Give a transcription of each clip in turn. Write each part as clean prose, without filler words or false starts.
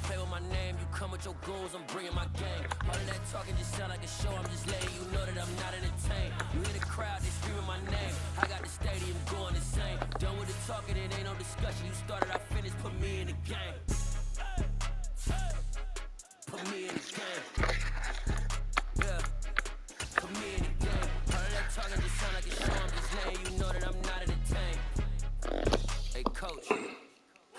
play with my name. You come with your goons, I'm bringing my gang. All of that talking just sound like a show. I'm just letting you know that I'm not entertained. You hear the crowd, they screaming my name. I got the stadium going insane. Done with the talking, it ain't no discussion. You started, I finished, put me in the game. Put me in the game. Yeah. Put me in the game. All of that talking just sound like a show. I'm just letting you know that I'm not entertained. Hey, coach.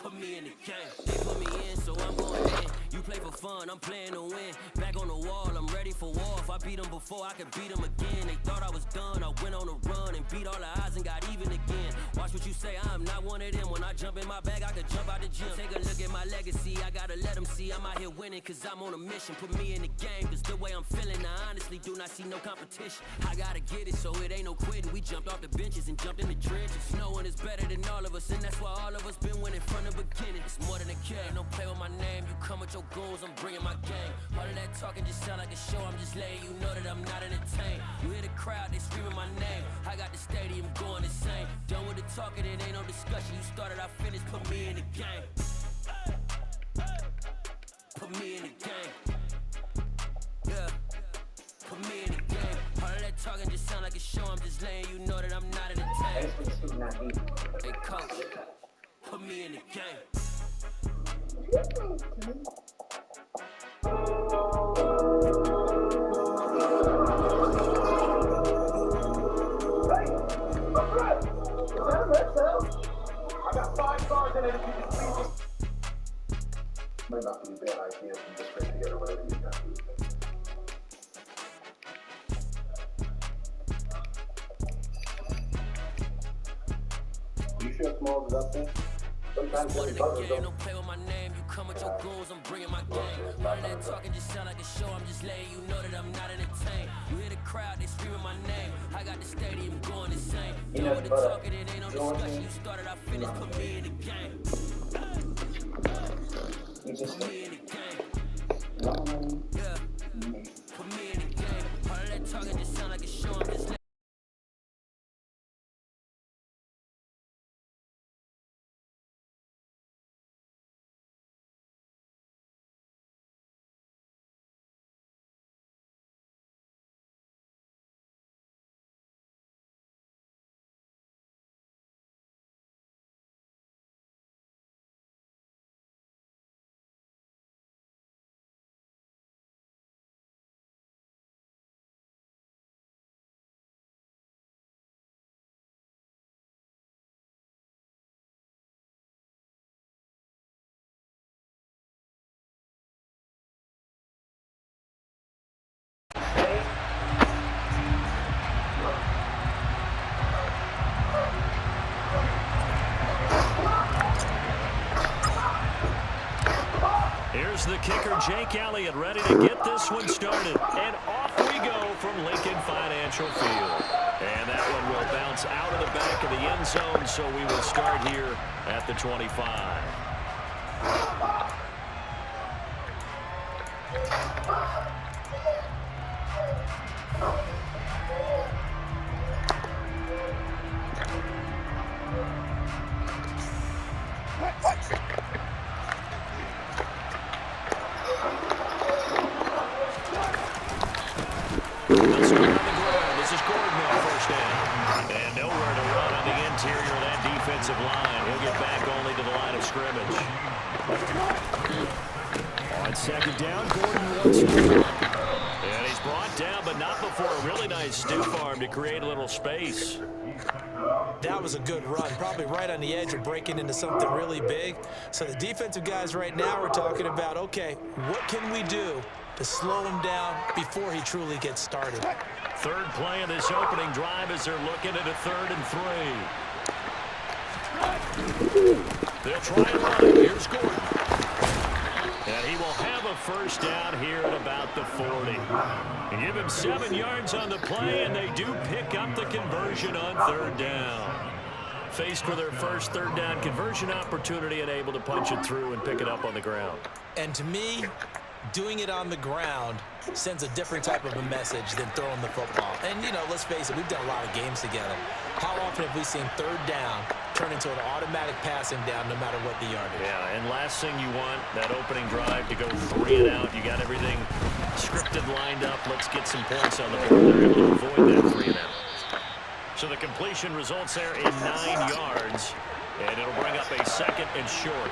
Put me in the game. They put me in, so I'm going in. You play for fun, I'm playing to win. Back on the wall, I'm ready for war. If I beat them before, I can beat them again. They thought I was done, I went on a run and beat all the odds and got even again. Watch what you say, I'm not one of them. When I jump in my bag, I could jump out the gym. Take a look at my legacy, I gotta let them see I'm out here winning, cause I'm on a mission. Put me in the game, cause the way I'm feeling, I honestly do not see no competition. I gotta get it, so it ain't no quitting. We jumped off the benches and jumped in the trenches. No one is better than all of us, and that's why all of us been winning from the beginning. It's more than a game, don't play with my name. You come with your goons, I'm bringing my gang. All of that talking just sound like a show. I'm just letting you know that I'm not entertained. You hear the crowd, they screaming my name. I got the stadium going insane. Done with the talking, it ain't no discussion. You started, I finished, put me in the game. Put me in the game. Yeah. Put me in the game. All of that talking just sound like a show. I'm just letting you know that I'm not entertained. Hey, coach, put me in the game. I got 5 stars in it if you can see this. Might not be a bad idea if you just scrape together whatever you got. You sure small is up there? Sometimes One of the game, don't play with my name. You come with your goons, I'm bringing my gang. All of that talking just sound like a show. I'm just letting you know that I'm not entertained. You hear the crowd, they screaming my name. I got the stadium going insane. Done with the talking, it ain't no discussion. You started, I finished, put me in the game. Put me in the game. Yeah. Put me in the game. All of that talking just sound like a show. I'm just letting Here's the kicker, Jake Elliott, ready to get this one started. And off we go from Lincoln Financial Field. And that one will bounce out of the back of the end zone, so we will start here at the 25. Line. He'll get back only to the line of scrimmage. On second down, Gordon wants to. And he's brought down, but not before a really nice stiff arm to create a little space. That was a good run, probably right on the edge of breaking into something really big. So the defensive guys right now are talking about, okay, what can we do to slow him down before he truly gets started? Third play of this opening drive as they're looking at a 3rd and 3. They'll try and run it. Here's Gordon. And he will have a first down here at about the 40. And give him 7 yards on the play, and they do pick up the conversion on 3rd down. Faced with their first 3rd down conversion opportunity and able to punch it through and pick it up on the ground. And to me, doing it on the ground sends a different type of a message than throwing the football. And, you know, let's face it, we've done a lot of games together. How often have we seen 3rd down turn into an automatic passing down no matter what the yardage. Yeah, and last thing you want, that opening drive to go 3 and out. You got everything scripted, lined up. Let's get some points on the board. They're able to avoid that 3 and out. So the completion results there in 9 yards, and it'll bring up a 2nd and short.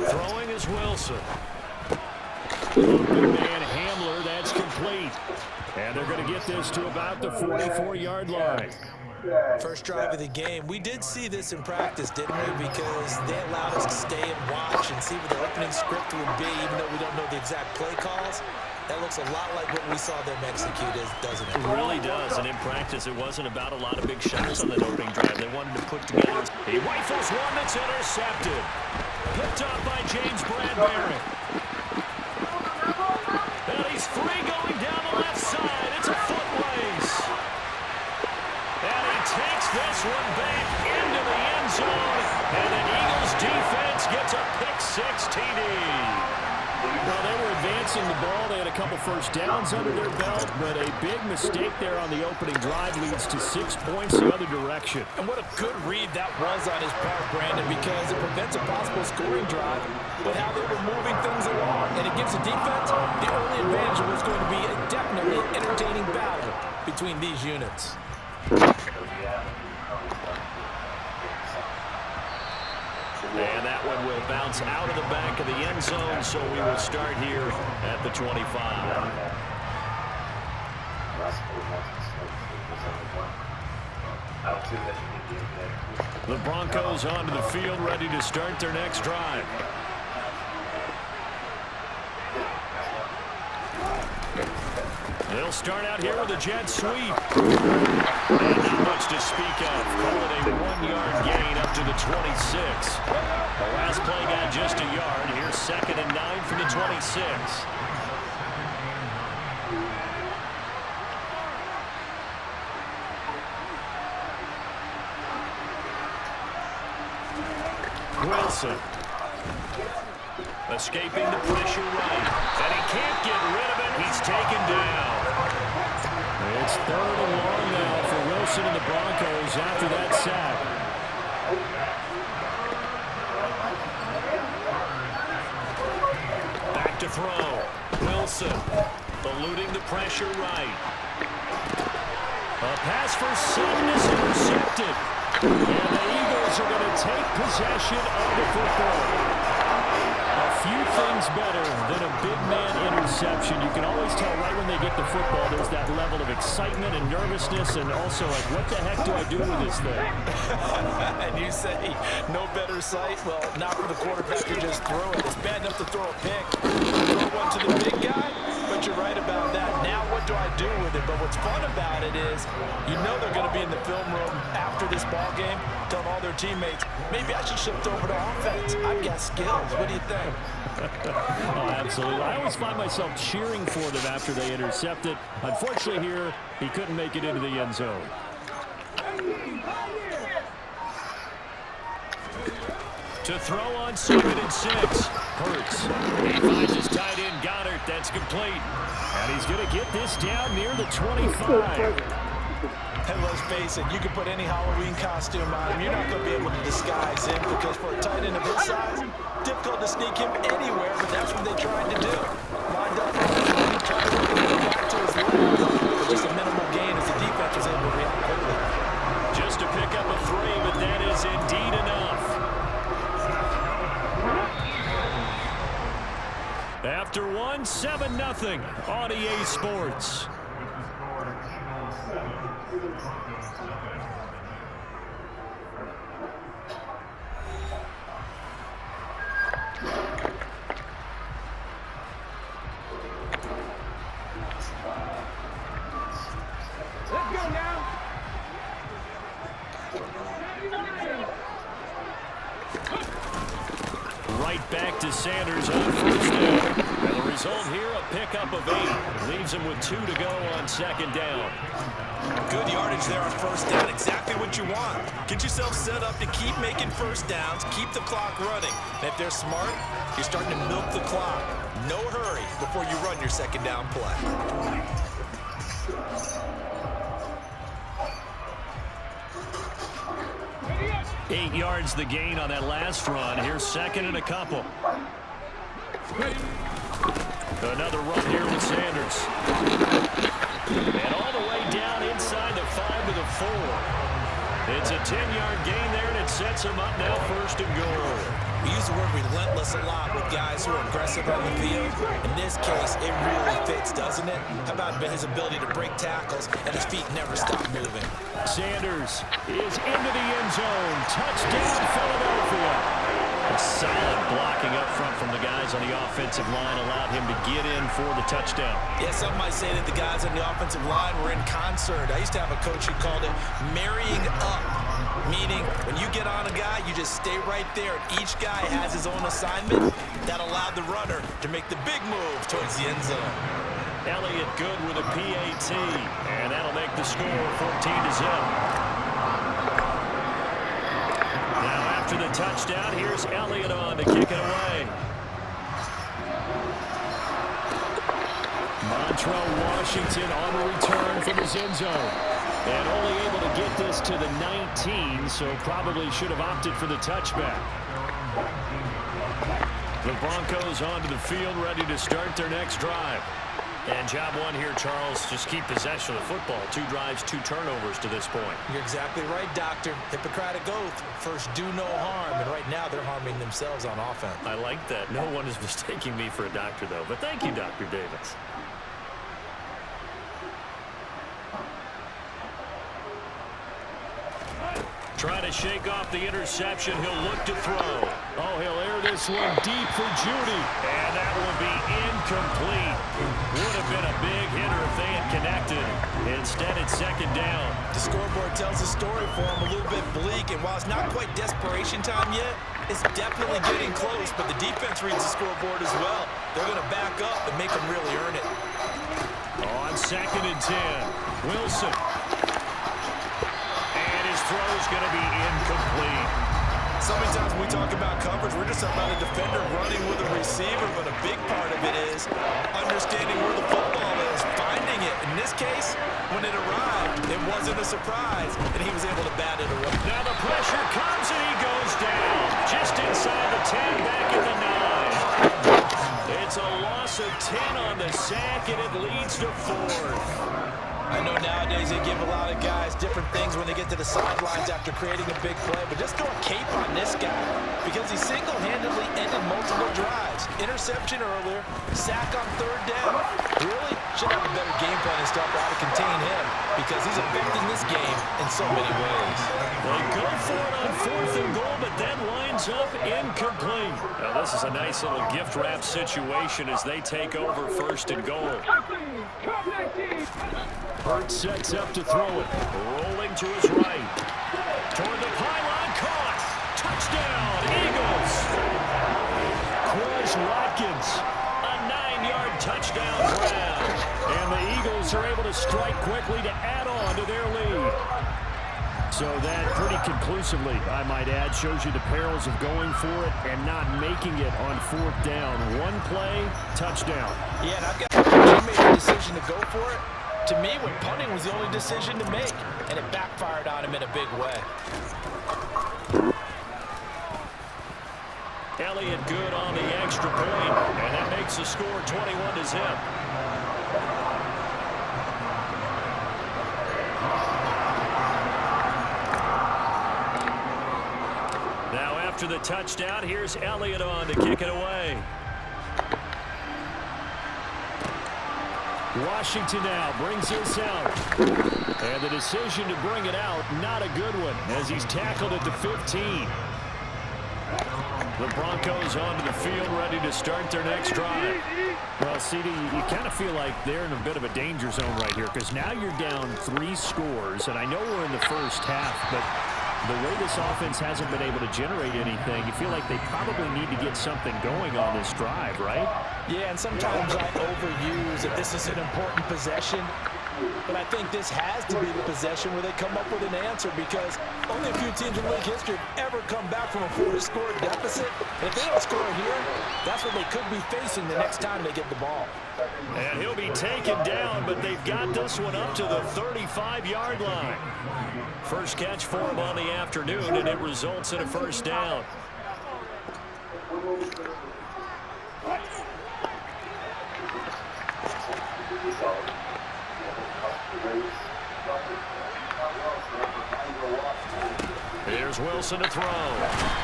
Throwing is Wilson. Open man Hamler, that's complete. And they're going to get this to about the 44-yard line. First drive of the game. We did see this in practice, didn't we? Because they allowed us to stay and watch and see what the opening script would be, even though we don't know the exact play calls. That looks a lot like what we saw them execute, doesn't it? It really does, and in practice, it wasn't about a lot of big shots on that opening drive. They wanted to put together. He rifles one that's intercepted. Picked up by James Bradbury. And he's free going down the left side. It's a foot race. And he takes this one back into the end zone. And the Eagles defense gets a pick-6 TD. Well, they were advancing the ball. They had a couple first downs under their belt, but a big mistake there on the opening drive leads to 6 points the other direction. And what a good read that was on his part, Brandon, because it prevents a possible scoring drive with how they were moving things along. And it gives the defense the early advantage of what's going to be a definitely entertaining battle between these units. And that one will bounce out of the back of the end zone, so we will start here at the 25. The Broncos onto the field, ready to start their next drive. They'll start out here with a jet sweep. And not much to speak of. Call it a 1-yard gain up to the 26. The last play got just a yard. Here's 2nd and 9 from the 26. Wilson. Escaping the pressure right. And he can't get rid of it. He's taken down. It's 3rd and long now for Wilson and the Broncos after that sack. Back to throw. Wilson eluding the pressure right. A pass for Sutton is intercepted. And the Eagles are going to take possession of the football. A few things better than a big man interception. You can always tell right when they get the football, there's that level of excitement and nervousness, and also like, what the heck do I do with this thing? And you say, no better sight? Well, not for the quarterback to just throw it. It's bad enough to throw a pick. Throw one to the big guy, but you're right about that. Now what do I do with it? But what's fun about it is, you know they're going to be in the film room after this ball game, telling all their teammates, maybe I should shift over to offense. I've got skills. What do you think? Oh, absolutely. I always find myself cheering for them after they intercept it. Unfortunately here, he couldn't make it into the end zone. To throw on 2nd and 6. Hurts. He finds his tight end Goddard. That's complete. And he's going to get this down near the 25. And let's face it, you can put any Halloween costume on him. You're not going to be able to disguise him because for a tight end of his size, difficult to sneak him anywhere, but that's what they're trying to do. Lined up on his right, trying to work him back to his left. Just a minimal gain as the defense was able to react quickly. Just to pick up a 3, but that is indeed enough. After one, 7-0 on EA Sports. Right back to Sanders on 1st down. And the result here, a pickup of 8. Leaves him with 2 to go on 2nd down. Good yardage there on 1st down. Exactly what you want. Get yourself set up to keep making 1st downs, keep the clock running. And if they're smart, you're starting to milk the clock. No hurry before you run your 2nd down play. 8 yards the gain on that last run. Here's second and a couple. Another run here with Sanders. And all the way down inside the 5 to the 4. It's a 10-yard gain there, and it sets him up now first and goal. We use the word relentless a lot with guys who are aggressive on the field. In this case, it really fits, doesn't it? How about his ability to break tackles and his feet never stop moving? Sanders is into the end zone. Touchdown, Philadelphia. A solid blocking up front from the guys on the offensive line allowed him to get in for the touchdown. Yeah, some might say that the guys on the offensive line were in concert. I used to have a coach who called it marrying up, meaning when you get on a guy, you just stay right there. Each guy has his own assignment. That allowed the runner to make the big move towards the end zone. Elliott good with a PAT, and that'll make the score 14-0. Now after the touchdown, here's Elliott on to kick it away. Montrell Washington on the return from his end zone. And only able to get this to the 19, so probably should have opted for the touchback. The Broncos onto the field, ready to start their next drive. And job one here, Charles, just keep possession of the football. 2 drives, 2 turnovers to this point. You're exactly right, Doctor. Hippocratic oath. First, do no harm. And right now, they're harming themselves on offense. I like that. No one is mistaking me for a doctor, though. But thank you, Dr. Davis. Trying to shake off the interception. He'll look to throw. Oh, he'll air this one deep for Judy. And that will be incomplete. Would have been a big hitter if they had connected. Instead, it's second down. The scoreboard tells the story for him a little bit bleak. And while it's not quite desperation time yet, it's definitely getting close. But the defense reads the scoreboard as well. They're going to back up and make them really earn it. On second and 10, Wilson. Throw is going to be incomplete. So many times when we talk about coverage, we're just about a defender running with a receiver, but a big part of it is understanding where the football is, finding it. In this case, when it arrived, it wasn't a surprise, and he was able to bat it away. Now the pressure comes, and he goes down. Just inside the 10, back at the 9. It's a loss of 10 on the sack, and it leads to 4th. I know nowadays they give a lot of guys different things when they get to the sidelines after creating a big play, but just throw a cape on this guy because he single-handedly ended multiple drives. Interception earlier, sack on 3rd down. Really should have a better game plan and stuff how to contain him because he's affecting this game in so many ways. They go for it on 4th and goal, but then lines up incomplete. Now this is a nice little gift wrap situation as they take over 1st and goal. Hurt sets up to throw it. Rolling to his right. Toward the pylon, caught. Touchdown, Eagles. Quez Watkins, a 9-yard touchdown grab. And the Eagles are able to strike quickly to add on to their lead. So that pretty conclusively, I might add, shows you the perils of going for it and not making it on 4th down. One play, touchdown. Yeah, and I've got he made the decision to go for it. To me, when punting was the only decision to make, and it backfired on him in a big way. Elliott good on the extra point, and that makes the score 21-0. Now after the touchdown, here's Elliott on to kick it away. Washington now brings this out. And the decision to bring it out, not a good one, as he's tackled at the 15. The Broncos onto the field, ready to start their next drive. Well, CD, you kind of feel like they're in a bit of a danger zone right here, because now you're down 3 scores, and I know we're in the first half, but the way this offense hasn't been able to generate anything, you feel like they probably need to get something going on this drive, right? Yeah, and sometimes I overuse if this is an important possession. But I think this has to be the possession where they come up with an answer, because only a few teams in league history have ever come back from a 4-score deficit. And if they don't score here, that's what they could be facing the next time they get the ball. And he'll be taken down, but they've got this one up to the 35-yard line. First catch for him on the afternoon, and it results in a first down. Here's Wilson to throw.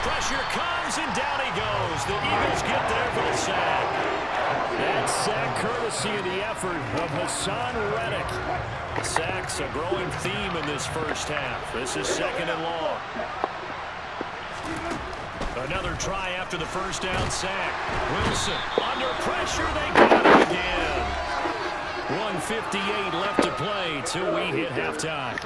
Pressure comes, and down he goes. The Eagles get there for the sack. That sack courtesy of the effort of Hassan Reddick. Sacks a growing theme in this first half. This is second and long. Another try after the first down sack. Wilson under pressure. They got him again. 1:58 left to play till we hit halftime.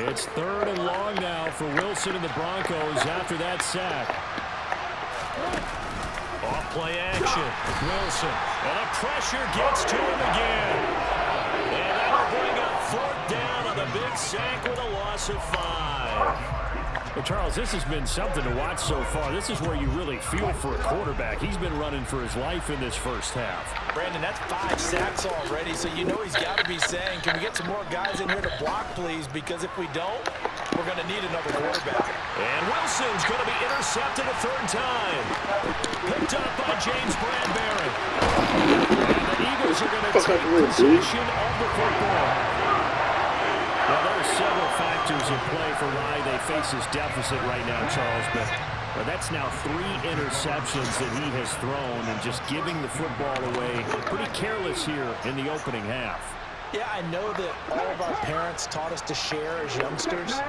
It's third and long now for Wilson and the Broncos after that sack. Off play action. Wilson. And the pressure gets to him again. And that'll bring up fourth down on the big sack with a loss of 5. Well, Charles, this has been something to watch so far. This is where you really feel for a quarterback. He's been running for his life in this first half. Brandon, that's 5 sacks already, so you know he's got to be saying, can we get some more guys in here to block, please? Because if we don't, we're going to need another quarterback. And Wilson's going to be intercepted a third time. Picked up by James Bradbury. And the Eagles are going to take possession of the football. Well, there are several factors in play for why they face this deficit right now, Charles, but that's now 3 interceptions that he has thrown and just giving the football away. Pretty careless here in the opening half. Yeah, I know that all of our parents taught us to share as youngsters,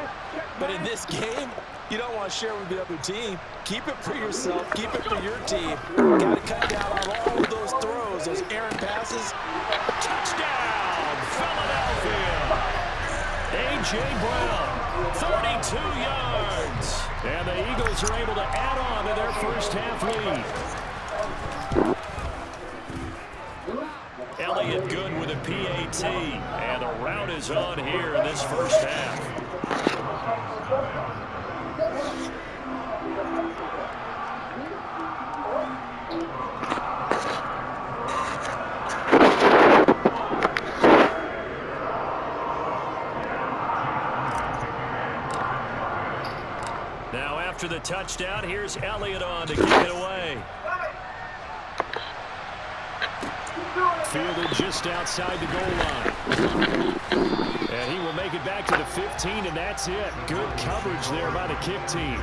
but in this game, you don't want to share with the other team. Keep it for yourself. Keep it for your team. Got to cut down on all of those throws, those errant passes. Touchdown, Philadelphia! A.J. Brown, 32 yards. And the Eagles are able to add on to their first half lead. Elliott good with a PAT. And the route is on here in this first half. After the touchdown, here's Elliott on to kick it away. Fielded just outside the goal line. And he will make it back to the 15, and that's it. Good coverage there by the kick team.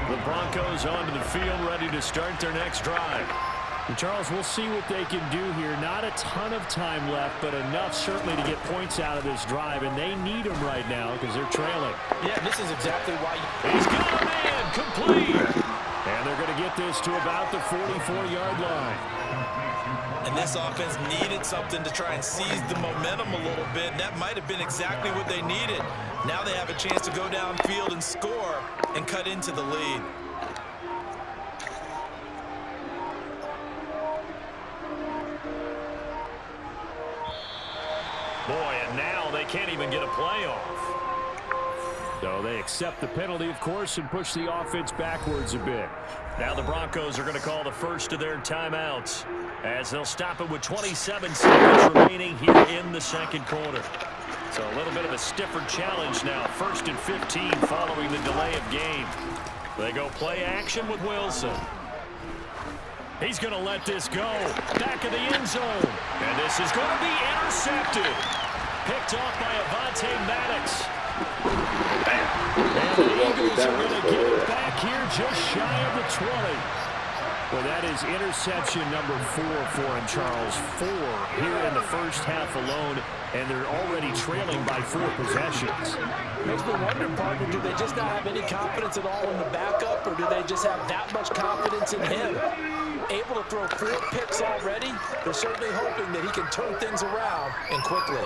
The Broncos onto the field, ready to start their next drive. And Charles, we'll see what they can do here. Not a ton of time left, but enough certainly to get points out of this drive, and they need them right now because they're trailing. Yeah, this is exactly why. He's got a man, complete. And they're going to get this to about the 44-yard line. And this offense needed something to try and seize the momentum a little bit, and that might have been exactly what they needed. Now they have a chance to go downfield and score and cut into the lead. Boy, and now they can't even get a playoff. So they accept the penalty, of course, and push the offense backwards a bit. Now the Broncos are going to call the first of their timeouts as they'll stop it with 27 seconds remaining here in the second quarter. So a little bit of a stiffer challenge now. 1st and 15 following the delay of game. They go play action with Wilson. He's going to let this go. Back of the end zone. And this is going to be intercepted. Picked off by Avonte Maddox. And the Eagles are going to get it back here just shy of the 20. Well, that is interception number 4 for him, Charles. 4 here in the first half alone, and they're already trailing by 4 possessions. Makes me wonder, partner, do they just not have any confidence at all in the backup, or do they just have that much confidence in him? Able to throw 4 picks already, they're certainly hoping that he can turn things around and quickly.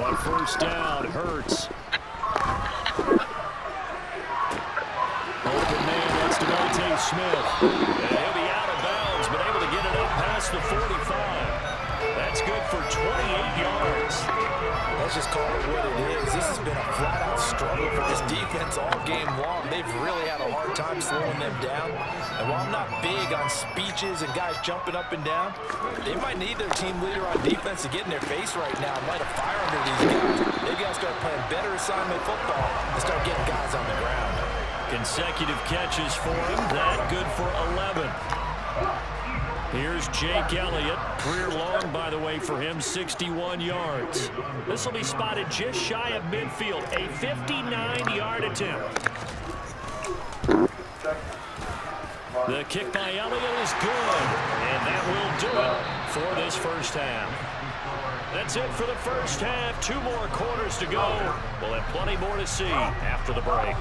On first down, Hurts. Open man, that's Devontae Smith. And he'll be out of across the 45. That's good for 28 yards. Let's just call it what it is. This has been a flat-out struggle for this defense all game long. They've really had a hard time slowing them down. And while I'm not big on speeches and guys jumping up and down, they might need their team leader on defense to get in their face right now and light a fire under these guys. They've got to start playing better assignment football and start getting guys on the ground. Consecutive catches for him. That good for 11. Here's Jake Elliott. Career long, by the way, for him, 61 yards. This will be spotted just shy of midfield. A 59-yard attempt. The kick by Elliott is good. And that will do it for this first half. That's it for the first half. 2 more quarters to go. We'll have plenty more to see after the break.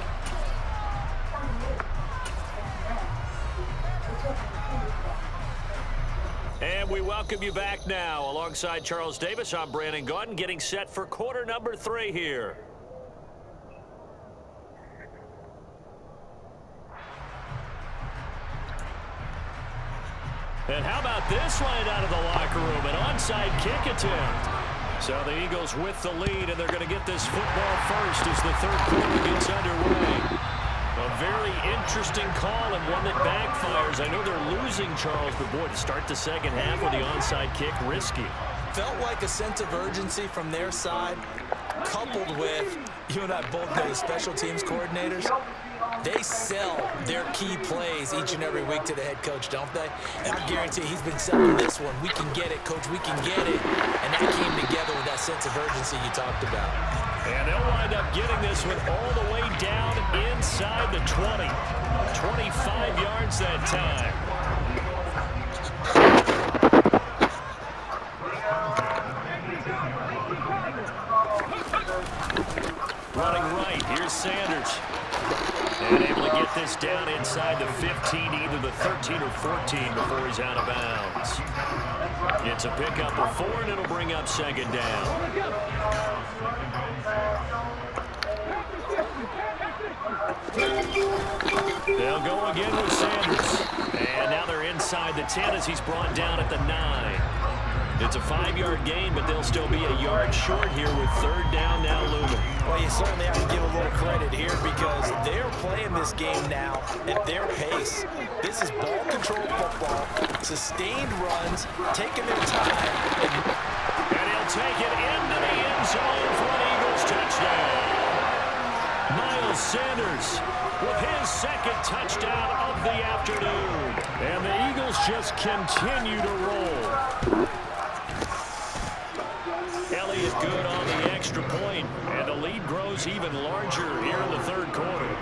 And we welcome you back now. Alongside Charles Davis, I'm Brandon Gaudin, getting set for quarter number 3 here. And how about this line out of the locker room? An onside kick attempt. So the Eagles with the lead, and they're going to get this football first as the third quarter gets underway. A very interesting call and one that backfires. I know they're losing, Charles, but boy, to start the second half with the onside kick, risky. Felt like a sense of urgency from their side, coupled with, you and I both know the special teams coordinators, they sell their key plays each and every week to the head coach, don't they? And I guarantee he's been selling this one. We can get it, coach, we can get it. And that came together with that sense of urgency you talked about. And they'll wind up getting this one all the way down inside the 20. 25 yards that time. Running right, here's Sanders. And able to get this down inside the 15, either the 13 or 14 before he's out of bounds. It's a pickup of 4, and it'll bring up second down. They'll go again with Sanders. And now they're inside the 10 as he's brought down at the 9. It's a 5-yard gain, but they'll still be a yard short here with third down now looming. Well, you certainly have to give a little credit here because they're playing this game now at their pace. This is ball control football, sustained runs, taking their time. And he'll take it into the end zone for an Eagles touchdown. Miles Sanders with his second touchdown of the afternoon. And the Eagles just continue to roll. Elliott good on the extra point, and the lead grows even larger here in the third quarter.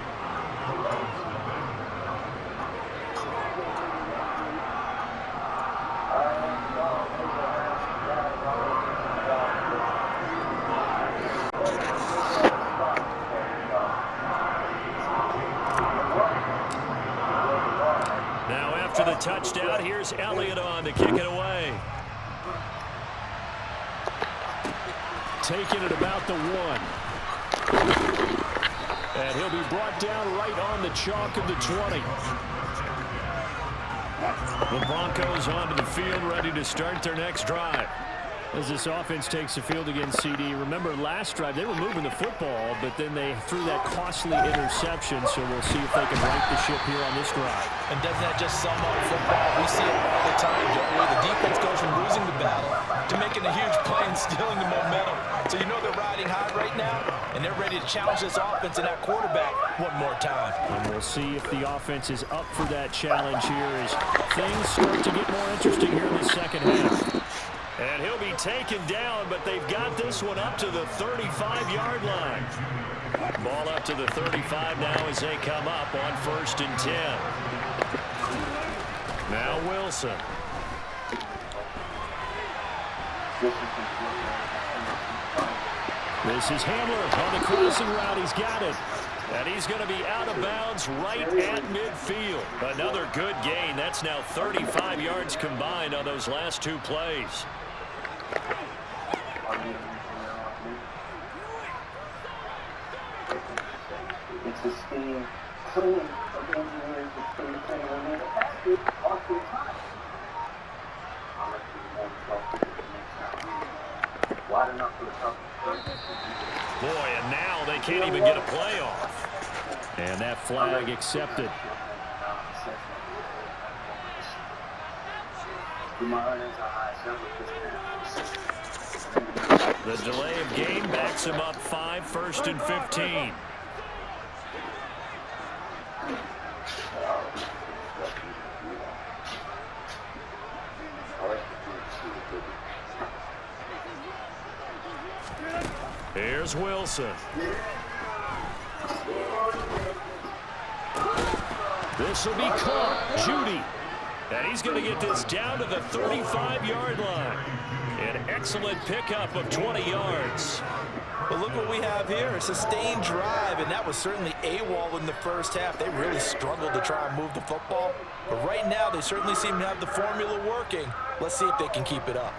Now after the touchdown, here's Elliott on to kick it away. Taking it about the 1. And he'll be brought down right on the chalk of the 20. The Broncos onto the field, ready to start their next drive. As this offense takes the field against CD, remember last drive they were moving the football, but then they threw that costly interception, so we'll see if they can right the ship here on this drive. And doesn't that just sum up football? We see it all the time, don't we? The defense goes from losing the battle to making a huge play and stealing the momentum. So you know they're riding high right now, and they're ready to challenge this offense and that quarterback one more time. And we'll see if the offense is up for that challenge here as things start to get more interesting here in the second half. And he'll be taken down, but they've got this one up to the 35-yard line. Ball up to the 35 now as they come up on 1st and 10. Now Wilson. This is Hamler on the crossing route. He's got it. And he's going to be out of bounds right at midfield. Another good gain. That's now 35 yards combined on those last 2 plays. It's a scheme clean of engineers to stay clean when they pass it off their time. Wide enough for the tough. Boy, and now they can't even get a play off. And that flag accepted. The delay of game backs him up 5, 1st and 15. Here's Wilson. This will be caught. Judy. And he's going to get this down to the 35-yard line. An excellent pickup of 20 yards. But look what we have here, a sustained drive, and that was certainly AWOL in the first half. They really struggled to try and move the football. But right now, they certainly seem to have the formula working. Let's see if they can keep it up.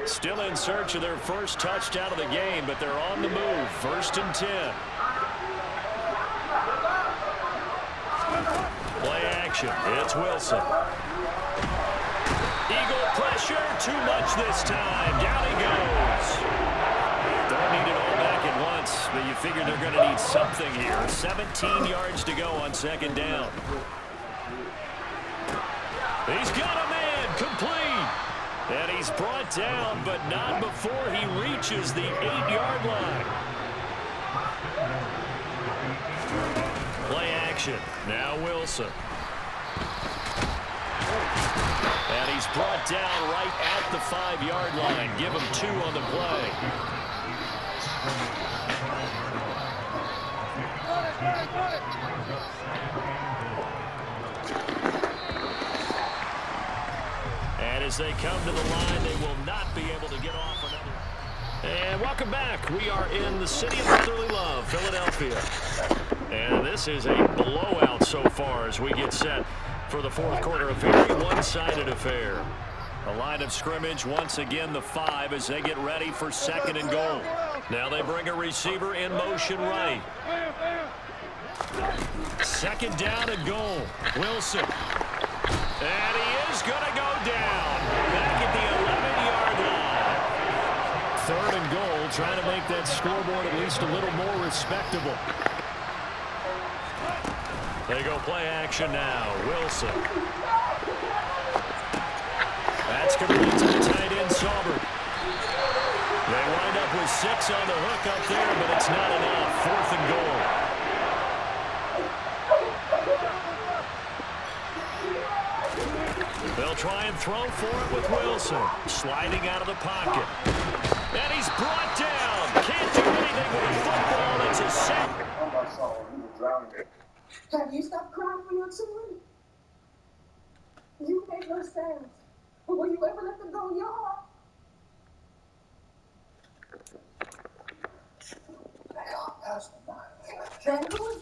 Still in search of their first touchdown of the game, but they're on the move. 1st and 10. Play action. It's Wilson. Eagle pressure. Too much this time. Down he goes. Don't need it all back at once, but you figure they're going to need something here. 17 yards to go on 2nd down. He's got a man. Complete. And he's brought down, but not before he reaches the 8-yard line. Play action. Now Wilson. And he's brought down right at the 5-yard line. Give him 2 on the play. And as they come to the line, they will not be able to get off another. And welcome back. We are in the city of brotherly love, Philadelphia. And this is a blowout so far as we get set for the 4th quarter. A very one-sided affair. A line of scrimmage, once again the 5 as they get ready for 2nd and goal. Now they bring a receiver in motion right. 2nd down and goal. Wilson. And he is going to go down. Back at the 11-yard line. 3rd and goal, trying to make that scoreboard at least a little more respectable. They go play action now. Wilson. That's going to be to the tight end, Sauber. They wind up with 6 on the hook up there, but it's not enough. 4th and goal. They'll try and throw for it with Wilson. Sliding out of the pocket. And he's brought down. Can't do anything with a football. It's a sack. Have you stopped crying for your children? You made no sense. Will you ever let them go in your heart? That was